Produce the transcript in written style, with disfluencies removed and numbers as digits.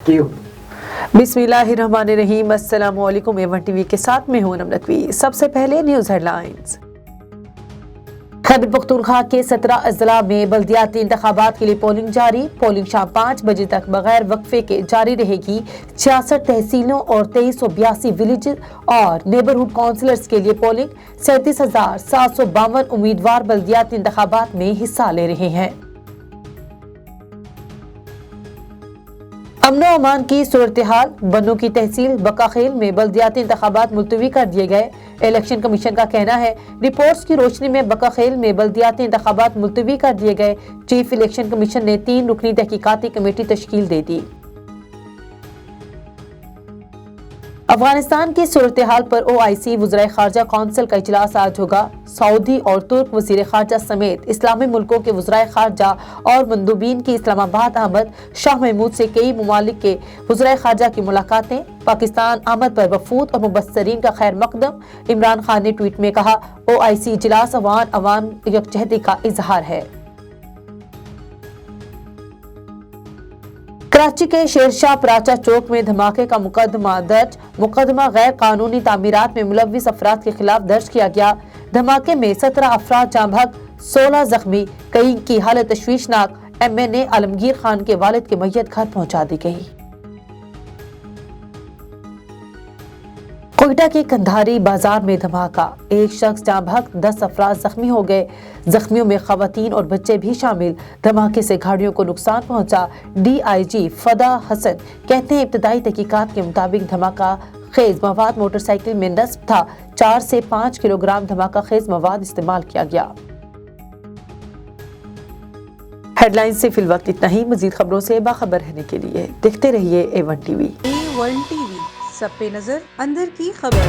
बिस्मिल्लाहिर्रहमानिर्रहीम। अस्सलाम वालेकुम। एवन टीवी के साथ में हूं नम नकवी। सबसे पहले न्यूज़ हेडलाइंस। खैबर पख्तूनख्वा के 17 अजला में बल्दियाती इंतखाबात के लिए पोलिंग जारी। पोलिंग शाम 5 बजे तक बगैर वक्फे के जारी रहेगी। 66 तहसीलों और 2382 विलेज और नेबरहुड काउंसिलर्स के लिए पोलिंग। 37,752 उम्मीदवार बल्दियाती इंतखाबात में हिस्सा ले रहे हैं। अमन व अमान की सूरत हाल। बन्नू की तहसील बकाखेल में बल्दियाती इंतखाबात मुलतवी कर दिए गए। इलेक्शन कमीशन का कहना है रिपोर्ट्स की रोशनी में बकाखेल में बल्दियाती इंतखाबात मुलतवी कर दिए गए। चीफ इलेक्शन कमीशन ने 3 रुकनी तहकीकाती कमेटी तश्कील दे दी। अफगानिस्तान की सूरत हाल पर OIC वज़राए खारजा कौंसिल का इजलास आज होगा। सऊदी और तुर्क वज़ीर खारजा समेत इस्लामी मुल्कों के वज़राए खारजा और मंदूबीन की इस्लामाबाद आमद। शाह महमूद से कई ममालिक के वज़राए खारजा की मुलाकातें। पाकिस्तान आमद पर वफूद और मुबस्सरीन का खैर मकदम। इमरान खान ने ट्वीट में कहा OIC इजलास अवान यकजहती का इजहार है। कराची के शेरशाह पराचा चौक में धमाके का मुकदमा दर्ज। मुकदमा गैर कानूनी तामीरात में मुलव्विस अफराद के खिलाफ दर्ज किया गया। धमाके में 17 अफराद जाँ बहक, 16 जख्मी। कई की हालत तशवीशनाक। MNA आलमगीर खान के वालिद की मैयत घर पहुंचा दी गई। कोयटा के कंधारी बाजार में धमाका। एक शख्स जाँ बहक, 10 अफराद जख्मी हो गए। जख्मियों में खवातीन और बच्चे भी शामिल। धमाके से गाड़ियों को नुकसान पहुंचा। DIG फदा हसन कहते हैं इब्तदाई तहकीकात के मुताबिक धमाका खेज मवाद मोटरसाइकिल में नस्ब था। 4 से 5 किलोग्राम धमाका खेज मवाद इस्तेमाल किया गया। हेडलाइन से फिल वक्त इतना ही। मजीद खबरों से बाखबर रहने के लिए देखते रहिए A1 TV। A1 TV, सब पे नजर, अंदर की खबर।